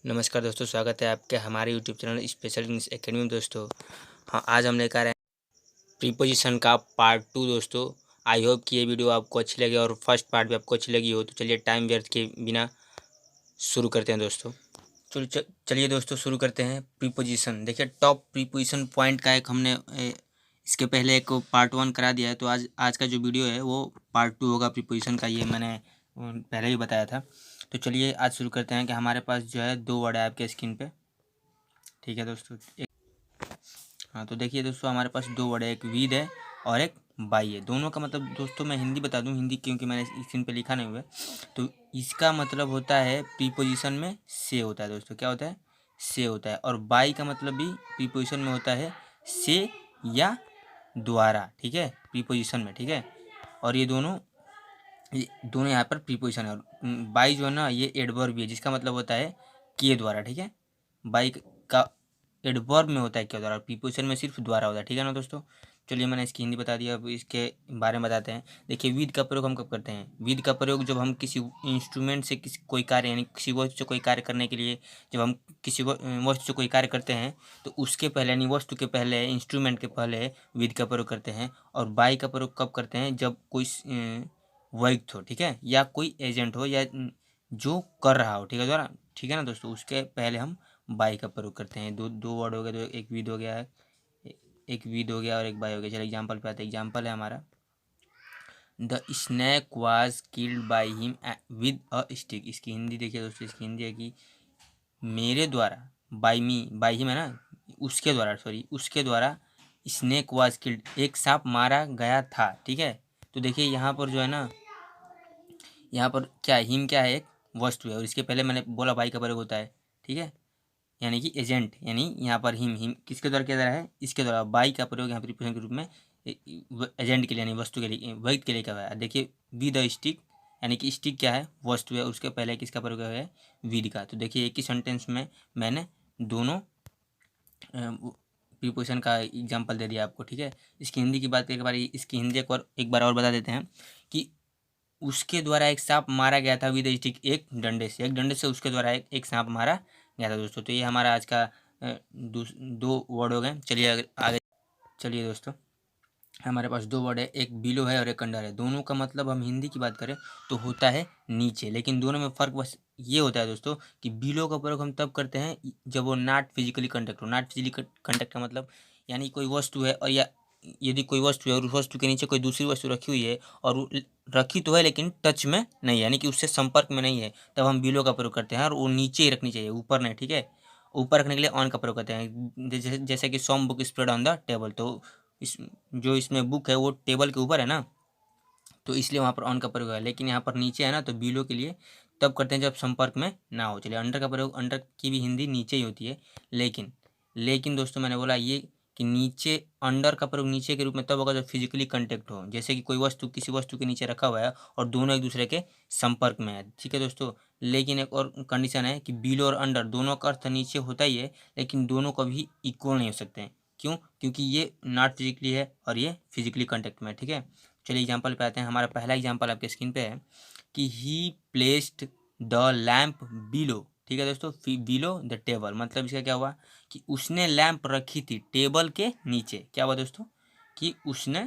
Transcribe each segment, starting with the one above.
नमस्कार दोस्तों, स्वागत है आपके हमारे YouTube channel special English academy में। दोस्तों हाँ, आज हम लेकर आए प्रीपोजिशन का पार्ट 2। दोस्तों आई होप कि ये वीडियो आपको अच्छी लगी और फर्स्ट पार्ट भी आपको अच्छी लगी हो। तो चलिए टाइम व्यर्थ के बिना शुरू करते हैं दोस्तों। चलिए दोस्तों शुरू करते हैं। प्रीपोजिशन देखिए, टॉप प्रीपोजिशन पॉइंट का एक हमने इसके पहले एक पार्ट 1 करा दिया है। तो आज का जो वीडियो है वो पार्ट 2 होगा प्रीपोजिशन का। ये मैंने पहले भी बताया था। तो चलिए आज शुरू करते हैं कि हमारे पास जो है 2 वर्ड है आपके स्क्रीन पे। ठीक है दोस्तों, हाँ तो देखिए दोस्तों, हमारे पास 2 वर्ड है, एक विद है और एक बाई है। दोनों का मतलब दोस्तों मैं हिंदी बता दूं, हिंदी क्योंकि मैंने स्क्रीन पे लिखा नहीं हुआ है। तो इसका मतलब होता है प्रीपोजिशन में से होता है दोस्तों। क्या होता है? से होता है। और बाई का मतलब भी प्रीपोजिशन में होता है से या द्वारा। ठीक है, प्रीपोजिशन में। ठीक है, और ये दोनों यहाँ पर प्रीपोजिशन है। और बाई जो है ना, ये एडवर्ब भी है जिसका मतलब होता है के द्वारा। ठीक है, बाई का एडवर्ब में होता है के द्वारा, प्रीपोजिशन में सिर्फ द्वारा होता है। ठीक है ना दोस्तों। चलिए मैंने इसकी हिंदी बता दिया, अब इसके बारे में बताते हैं। देखिए, विद का प्रयोग हम कब करते हैं? विद का प्रयोग जब हम किसी इंस्ट्रूमेंट से किसी कोई कार्य यानी किसी वस्तु से कोई कार्य करने के लिए, जब हम किसी वस्तु से कोई कार्य करते हैं तो उसके पहले यानी वस्तु के पहले, इंस्ट्रूमेंट के पहले विद का प्रयोग करते हैं। और बाई का प्रयोग कब करते हैं? जब कोई व्यक्त हो, ठीक है, या कोई एजेंट हो, या जो कर रहा हो, ठीक है, द्वारा। ठीक है ना दोस्तों, उसके पहले हम बाई का प्रयोग करते हैं। दो वर्ड हो गए, तो एक विद हो गया है, एक विद हो गया और एक बाई हो गया। चलिए एग्जाम्पल पे आते हैं। एग्जाम्पल है हमारा, the snake was killed by him with a stick. इसकी हिंदी देखिए दोस्तों, इसकी हिंदी है कि मेरे द्वारा, बाई मी, बाई हिम है ना, उसके द्वारा, सॉरी उसके द्वारा स्नैक वाज किल्ड, एक सांप मारा गया था। ठीक है, तो देखिए यहाँ पर जो है ना, यहाँ पर क्या है, हिम क्या है, एक वस्तु है, और इसके पहले मैंने बोला बाई का प्रयोग होता है। ठीक है, यानी कि एजेंट, यानी यहाँ पर हिम हिम किसके द्वारा किया जा रहा है? इसके द्वारा। बाई का प्रयोग यहाँ प्रीपोजिशन के रूप में एजेंट के लिए, यानी वस्तु के लिए, व्यक्ति के लिए किया हुआ है। देखिए विद अ स्टिक, यानी कि स्टिक क्या है? वस्तु है, उसके पहले किसका प्रयोग हुआ है? विद का। तो देखिए एक ही सेंटेंस में मैंने दोनों प्रीपोजिशन का एग्जाम्पल दे दिया आपको। ठीक है, इसकी हिंदी की बात एक बार, इसकी हिंदी एक बार और बता देते हैं कि उसके द्वारा एक सांप मारा गया था विद स्टिक, एक डंडे से उसके द्वारा एक सांप मारा गया था दोस्तों। तो ये हमारा आज का 2 वर्ड हो गए। चलिए आगे चलिए दोस्तों, हमारे पास 2 वर्ड है, एक बिलो है और एक अंडर है। दोनों का मतलब हम हिंदी की बात करें तो होता है नीचे, लेकिन दोनों में फ़र्क बस ये होता है दोस्तों कि बिलो का प्रयोग हम तब करते हैं जब वो नॉट फिजिकली कंटेक्ट हो। नॉट फिजिकली कंटेक्ट का मतलब यानी कोई वस्तु है, और या यदि कोई वस्तु है और उस वस्तु के नीचे कोई दूसरी वस्तु रखी हुई है, और रखी तो है लेकिन टच में नहीं है, यानी कि उससे संपर्क में नहीं है, तब हम बिलो का प्रयोग करते हैं। और वो नीचे ही रखनी चाहिए, ऊपर नहीं। ठीक है, ऊपर रखने के लिए ऑन का प्रयोग करते हैं। जैसे कि some book spread on the table, तो इसमें बुक है वो टेबल के ऊपर है ना, तो इसलिए वहाँ पर ऑन का प्रयोग है। लेकिन यहाँ पर नीचे है ना, तो बिलो के लिए तब करते हैं जब संपर्क में ना हो। चलिए अंडर का प्रयोग, अंडर की भी हिंदी नीचे ही होती है। लेकिन दोस्तों मैंने बोला ये कि नीचे, अंडर का प्रयोग नीचे के रूप में तब होगा जब फिजिकली कंटेक्ट हो, जैसे कि कोई वस्तु किसी वस्तु के नीचे रखा हुआ है और दोनों एक दूसरे के संपर्क में है। ठीक है दोस्तों, लेकिन एक और कंडीशन है कि बिलो और अंडर दोनों का अर्थ नीचे होता ही है, लेकिन दोनों कभी इक्वल नहीं हो सकते हैं। क्यों? क्योंकि ये नॉट फिजिकली है और ये फिजिकली कंटेक्ट में है। ठीक है, चलिए एग्जाम्पल पे आते हैं। हमारा पहला एग्जाम्पल आपके स्क्रीन पे है कि ही प्लेस्ड द लैम्प बिलो। ठीक है दोस्तों, बिलो द टेबल, मतलब इसका क्या हुआ कि उसने लैंप रखी थी टेबल के नीचे। क्या हुआ दोस्तों कि उसने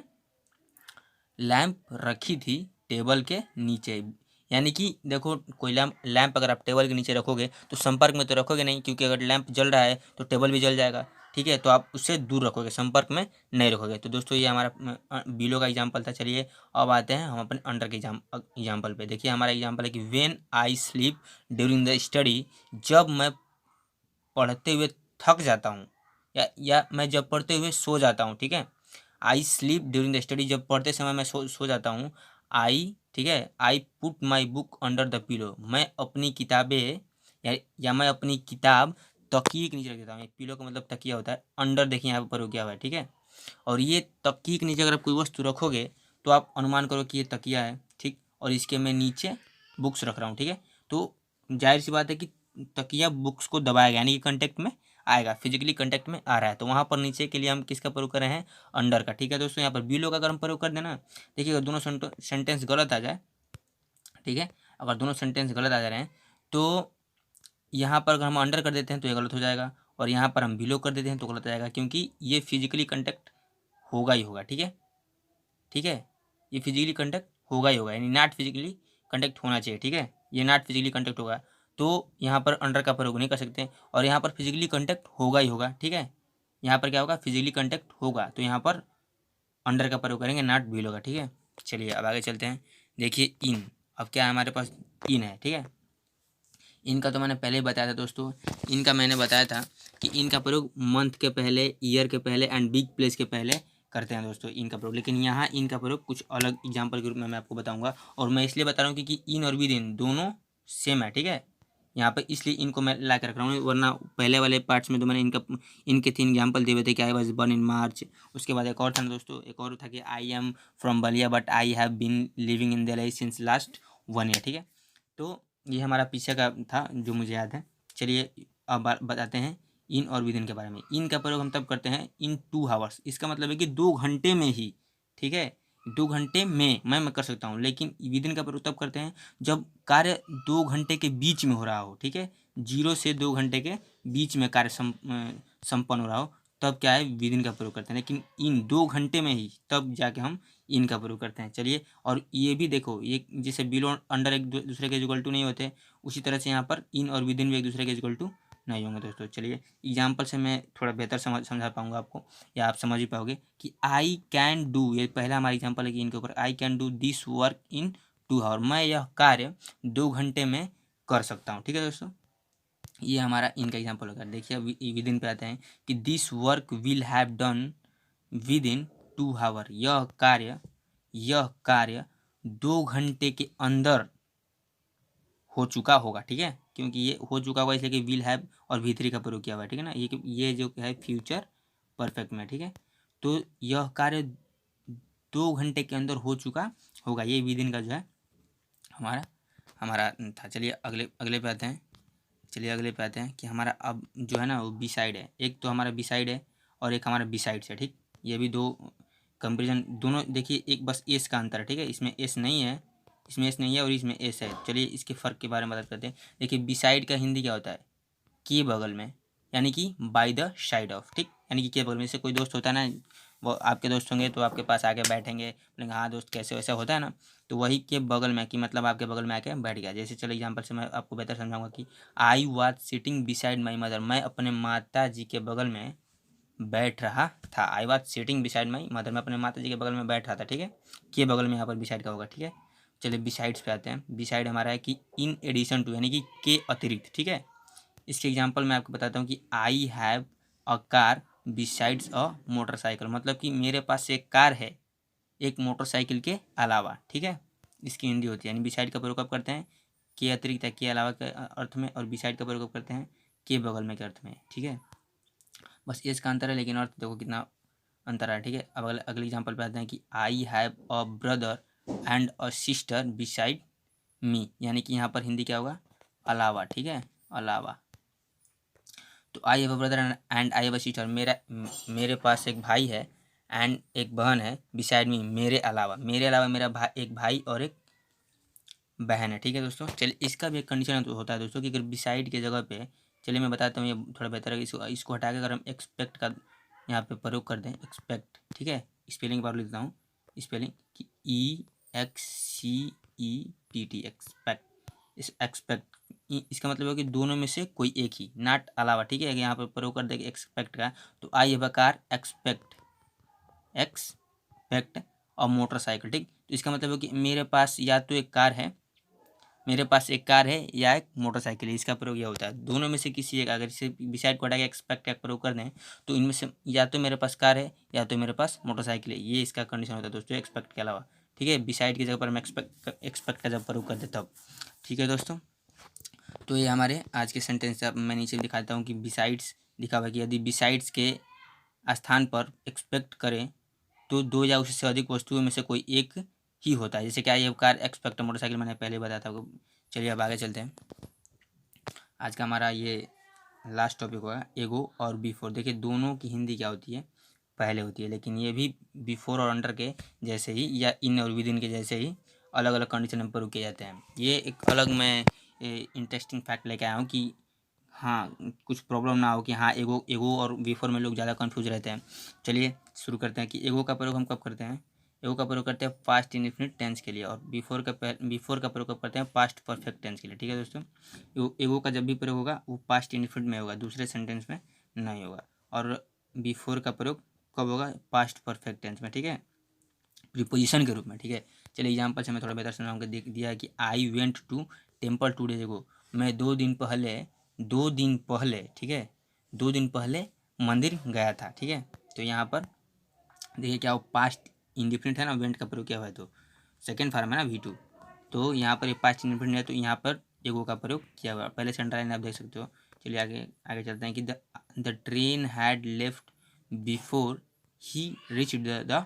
लैंप रखी थी टेबल के नीचे। यानी कि देखो, कोई लैंप अगर आप टेबल के नीचे रखोगे तो संपर्क में तो रखोगे नहीं, क्योंकि अगर लैंप जल रहा है तो टेबल भी जल जाएगा। ठीक है, तो आप उससे दूर रखोगे, संपर्क में नहीं रखोगे। तो दोस्तों ये हमारा बिलो का एग्जाम्पल था। चलिए अब आते हैं हम अपने अंडर के एग्जाम्पल पे। देखिए हमारा एग्जाम्पल है कि when I sleep during the study, जब मैं पढ़ते हुए थक जाता हूँ, या मैं जब पढ़ते हुए सो जाता हूँ। ठीक है, I sleep during the study, जब पढ़ते समय मैं सो जाता हूँ। आई, ठीक है, I put my book under the pillow, मैं अपनी किताबें या मैं अपनी किताब तकिए के नीचे रख देता हूँ। पिलो का मतलब तकिया होता है। अंडर देखिए यहाँ पर प्रयोग किया हुआ है। ठीक है, और ये तकिए के नीचे अगर आप कोई वस्तु रखोगे तो आप अनुमान करो कि ये तकिया है। ठीक, और इसके मैं नीचे बुक्स रख रहा हूँ। ठीक है, तो जाहिर सी बात है कि तकिया बुक्स को दबाएगा, यानी कि कंटेक्ट में आएगा, फिजिकली कंटेक्ट में आ रहा है। तो वहाँ पर नीचे के लिए हम किसका प्रयोग कर रहे हैं? अंडर का। ठीक है दोस्तों, यहाँ पर बिलो का अगर हम प्रयोग कर देना, देखिए अगर दोनों सेंटेंस गलत आ जाए, ठीक है, अगर दोनों सेंटेंस गलत आ जा रहे हैं तो यहाँ पर अगर हम अंडर कर देते हैं तो ये गलत हो जाएगा, और यहाँ पर हम बिलो कर देते हैं तो गलत हो जाएगा, क्योंकि ये फिजिकली कंटेक्ट होगा ही होगा। ठीक है, ठीक है, ये फिजिकली कंटेक्ट होगा ही होगा, यानी नॉट फिजिकली कंटेक्ट होना चाहिए। ठीक है, ये नॉट फिजिकली कंटेक्ट होगा, तो यहाँ पर अंडर का प्रयोग नहीं कर सकते, और यहाँ पर फिजिकली कंटेक्ट होगा ही होगा। ठीक है, यहाँ पर क्या होगा, फिजिकली कंटेक्ट होगा, तो यहाँ पर अंडर का प्रयोग करेंगे, नॉट बिल होगा। ठीक है, चलिए अब आगे चलते हैं। देखिए इन, अब क्या है हमारे पास, इन है। ठीक है, इनका तो मैंने पहले ही बताया था दोस्तों, इनका मैंने बताया था कि इनका प्रयोग मंथ के पहले, ईयर के पहले एंड बिग प्लेस के पहले करते हैं दोस्तों इनका प्रयोग। लेकिन यहाँ इनका प्रयोग कुछ अलग एग्जाम्पल के रूप में मैं आपको बताऊंगा, और मैं इसलिए बता रहा हूँ क्योंकि इन और विद इन दोनों सेम है। ठीक है, यहाँ पर इसलिए इनको मैं ला कर रख रहा हूँ, वरना पहले वाले पार्ट्स में तो मैंने इनके 3 एग्जाम्पल दिए हुए थे कि आई वॉज बर्न इन मार्च। उसके बाद एक और था ना दोस्तों, एक और था कि I am from Ballia but I have been living in Delhi since last 1 year. ठीक है, तो ये हमारा पीछे का था जो मुझे याद है। चलिए अब बताते हैं इन और विद इन के बारे में। इन का प्रयोग हम तब करते हैं इन 2 आवर्स, इसका मतलब है कि 2 घंटे में ही। ठीक है, 2 घंटे में मैं कर सकता हूँ, लेकिन विद इन का प्रयोग तब करते हैं जब कार्य 2 घंटे के बीच में हो रहा हो। ठीक है, 0 से 2 घंटे के बीच में कार्य संपन्न हो रहा हो, तब क्या है, विद इन का प्रयोग करते हैं। लेकिन इन 2 घंटे में ही तब जाके हम इन का प्रयोग करते हैं। चलिए, और ये भी देखो, ये जैसे बिलो अंडर एक दूसरे के इक्वल टू नहीं होते, उसी तरह से यहाँ पर इन और विद इन भी एक दूसरे के इक्वल टू नहीं होंगे दोस्तों। चलिए, एग्जाम्पल से मैं थोड़ा बेहतर समझा पाऊंगा आपको, या आप समझ ही पाओगे कि आई कैन डू, ये पहला हमारा एग्जाम्पल है कि इनके ऊपर, I can do this work in 2 hour, मैं यह कार्य 2 घंटे में कर सकता हूँ। ठीक है दोस्तों, ये हमारा इनका एग्जाम्पल होगा। देखिए विद इन पे आते हैं कि this work will have done within 2 hour, यह कार्य 2 घंटे के अंदर हो चुका होगा। ठीक है, क्योंकि ये हो चुका होगा इसलिए कि विल हैव और V3 का प्रयोग किया हुआ है। ठीक है ना, ये जो है फ्यूचर परफेक्ट में। ठीक है, तो यह कार्य 2 घंटे के अंदर हो चुका होगा, ये विद इन का जो है हमारा हमारा था। चलिए अगले अगले पे आते हैं। चलिए अगले पे आते हैं कि हमारा अब जो है ना वो बी साइड है, एक तो हमारा बी साइड है और एक हमारा बी साइड से। ठीक, ये भी 2 कंपेरिजन, दोनों देखिए, एक बस एस का अंतर है। ठीक है, इसमें एस नहीं है, इसमें एस नहीं है और इसमें एस है। चलिए इसके फ़र्क के बारे में बात करते हैं। देखिए बी साइड का हिंदी क्या होता है, के बगल में, यानी कि बाय द साइड ऑफ। ठीक, यानी कि के बगल में, जैसे कोई दोस्त होता है ना, वो आपके दोस्त होंगे तो आपके पास आके बैठेंगे, बोलेंगे हाँ दोस्त कैसे, वैसा होता है ना, तो वही के बगल में, कि मतलब आपके बगल में आके बैठ गया। जैसे चलो एग्जाम्पल से मैं आपको बेहतर समझाऊंगा कि I was sitting beside my mother, मैं अपने माता जी के बगल में बैठ रहा था। I was sitting beside my mother, मैं अपने माता जी के बगल में बैठ रहा था। ठीक है, के बगल में यहाँ पर बिसाइड का होगा। ठीक है, चलिए बिसाइड्स पे आते हैं। बिसाइड हमारा है कि इन एडिशन टू, यानी कि के अतिरिक्त। ठीक है, इसके एग्जांपल मैं आपको बताता हूँ कि I have a car besides a motorcycle, मतलब कि मेरे पास एक कार है एक मोटरसाइकिल के अलावा। ठीक है, इसकी हिंदी होती है, यानी बिसाइड का प्रयोग कब करते हैं, के अतिरिक्त है, के अलावा के अर्थ में, और बिसाइड का प्रयोग कब करते हैं, के बगल में के अर्थ में। ठीक है, बस ये इसका अंतर है, लेकिन अर्थ देखो कितना अंतर है। ठीक है, अब अगले एग्जाम्पल पे आते हैं कि I have a brother and a sister beside me, यानी कि यहाँ पर हिंदी क्या होगा, अलावा। ठीक है, अलावा। तो I have a brother and I have a sister, मेरे पास एक भाई है एंड एक बहन है, बिसाइड मी, मेरे अलावा मेरा एक भाई और एक बहन है। ठीक है दोस्तों, चलिए इसका भी एक कंडीशन होता है दोस्तों कि अगर बिसाइड के जगह पे, चलिए मैं बताता हूँ, ये थोड़ा बेहतर है, इसको हटा के अगर हम एक्सपेक्ट का यहाँ पे प्रयोग कर दें, एक्सपेक्ट। ठीक है, स्पेलिंग बार लिखता हूँ, स्पेलिंग कि EXCEPT, एक्सपेक्ट। इस एक्सपेक्ट, इसका मतलब है कि दोनों में से कोई एक ही, नॉट अलावा। ठीक है, अगर यहाँ पर प्रयोग कर देंगे एक्सपेक्ट का, तो I have a car expect और मोटरसाइकिल। ठीक, तो इसका मतलब है कि मेरे पास या तो एक कार है, या एक मोटरसाइकिल है। इसका प्रयोग यह होता है, दोनों में से किसी एक, अगर इसे बिसाइड को हटा के एक्सपेक्ट का प्रयोग कर दें, तो इनमें से या तो मेरे पास कार है या तो मेरे पास मोटरसाइकिल है, ये इसका कंडीशन होता है दोस्तों, एक्सपेक्ट के अलावा। ठीक है, बिसाइड की जगह पर हम एक्सपेक्ट का जब प्रयोग करते तब। ठीक है दोस्तों, तो ये हमारे आज के सेंटेंस। अब मैं नीचे दिखाता हूँ कि बिसाइड्स लिखा हुआ है कि यदि बिसाइड्स के स्थान पर एक्सपेक्ट करें तो 2 या उससे अधिक वस्तुओं में से कोई एक ही होता है। जैसे कि I have car expect motorcycle, मैंने पहले बताया था आपको। चलिए अब आगे चलते हैं। आज का हमारा ये लास्ट टॉपिक होगा एगो और बिफोर। देखिए दोनों की हिंदी क्या होती है, पहले होती है, लेकिन ये भी बिफोर और अंडर के जैसे ही, या इन और विद इन के जैसे ही अलग अलग कंडीशन में प्रयोग किए जाते हैं। ये एक अलग मैं इंटरेस्टिंग फैक्ट लेके आया हूँ कि हाँ कुछ प्रॉब्लम ना हो कि हाँ एगो एगो और V4 में लोग ज़्यादा कंफ्यूज रहते हैं। चलिए शुरू करते हैं कि एगो का प्रयोग हम कब करते हैं। एगो का प्रयोग करते हैं पास्ट इंडेफिनिट टेंस के लिए, और B4 का प्रयोग कब करते हैं, पास्ट परफेक्ट टेंस के लिए। ठीक है दोस्तों, एगो का जब भी प्रयोग होगा वो पास्ट इंडेफिनिट में होगा, दूसरे सेंटेंस में नहीं होगा। और B4 का प्रयोग कब होगा, पास्ट परफेक्ट टेंस में। ठीक है, प्रीपोजिशन के रूप में। ठीक है, चलिए एग्जाम्पल से मैं थोड़ा बेहतर समझाऊँ के दिया है कि I went to temple 2 days ago, मैं 2 दिन पहले, ठीक है 2 दिन पहले मंदिर गया था। ठीक है, तो यहाँ पर देखिए क्या हो, पास्ट इंडिफिनिट है ना, वेंट का प्रयोग किया हुआ है तो सेकेंड फॉर्म है ना V2, तो यहाँ पर ये पास्ट इंडिफिनिट है तो यहाँ पर एगो का प्रयोग किया हुआ है। पहले से अंडरलाइन आप देख सकते हो। चलिए आगे आगे चलते हैं कि the train had left before he rich the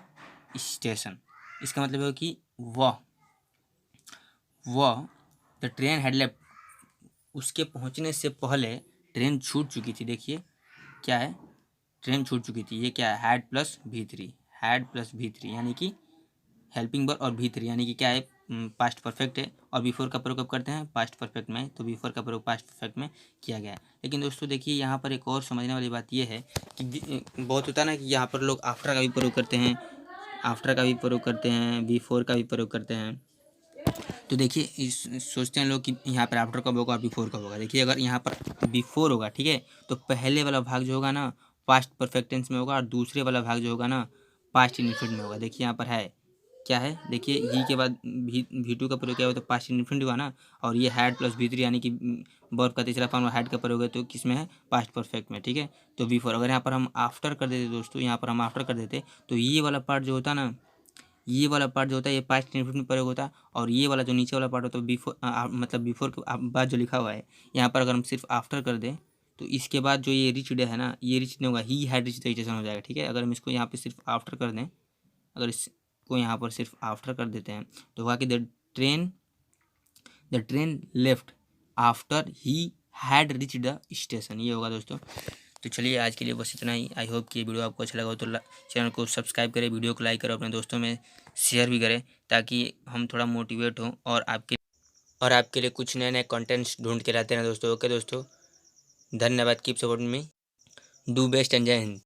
station. इसका मतलब है कि वह द ट्रेन हैड लेफ्ट, उसके पहुंचने से पहले ट्रेन छूट चुकी थी। देखिए क्या है, ट्रेन छूट चुकी थी, ये क्या है, had plus V3, had plus V3 यानी कि हेल्पिंग वर्ब, और V3 यानी कि क्या है, पास्ट परफेक्ट है। और B4 का प्रयोग कब करते हैं, पास्ट परफेक्ट में, तो B4 का प्रयोग पास्ट परफेक्ट में किया गया है। लेकिन दोस्तों देखिए यहाँ पर एक और समझने वाली बात यह है कि बहुत होता है ना कि यहाँ पर लोग आफ्टर का भी प्रयोग करते हैं, आफ्टर का भी प्रयोग करते हैं, B4 का भी प्रयोग करते हैं। तो देखिए सोचते हैं लोग कि यहाँ पर आफ्टर कब होगा और B4 कब होगा। देखिए अगर यहाँ पर B4 होगा, ठीक है, तो पहले वाला भाग जो होगा ना पास्ट परफेक्ट टेंस में होगा, और दूसरे वाला भाग जो होगा ना पास्ट इंडेफिनिट में होगा। देखिए यहाँ पर है क्या है, देखिए ही के बाद V2 का प्रयोग किया हुआ तो पास्ट इंडेफिनिट हुआ ना, और ये हैड प्लस V3 यानी कि वर्ब का तीसरा फॉर्म हैड का प्रयोग है तो किस में है, पास्ट परफेक्ट में। ठीक है, तो V4 अगर यहाँ पर हम आफ्टर कर देते दोस्तों, यहाँ पर हम आफ्टर कर देते तो ये वाला पार्ट जो होता ना, ये वाला पार्ट जो होता है ये पास्ट इंडेफिनिट में प्रयोग होता, और ये वाला जो नीचे वाला पार्ट होता है B4 मतलब B4 के बाद जो लिखा हुआ है यहाँ पर अगर हम सिर्फ आफ्टर कर दें तो इसके बाद जो ये रिच डे है ना, ये रिच नहीं होगा, he had rich the station हो जाएगा। ठीक है, अगर हम इसको यहाँ पे सिर्फ आफ्टर कर दें, अगर इसको यहाँ पर सिर्फ आफ्टर कर देते हैं तो होगा कि the train left after he had rich the station, ये होगा दोस्तों। तो चलिए आज के लिए बस इतना ही। आई होप कि ये वीडियो आपको अच्छा लगा हो तो चैनल को सब्सक्राइब करें, वीडियो को लाइक करें, अपने दोस्तों में शेयर भी करें ताकि हम थोड़ा मोटिवेट हों और आपके लिए कुछ नए नए कंटेंट्स ढूंढ के लाते हैं दोस्तों। ओके दोस्तों, धन्यवाद, keep supporting me, do best and जय हिंद।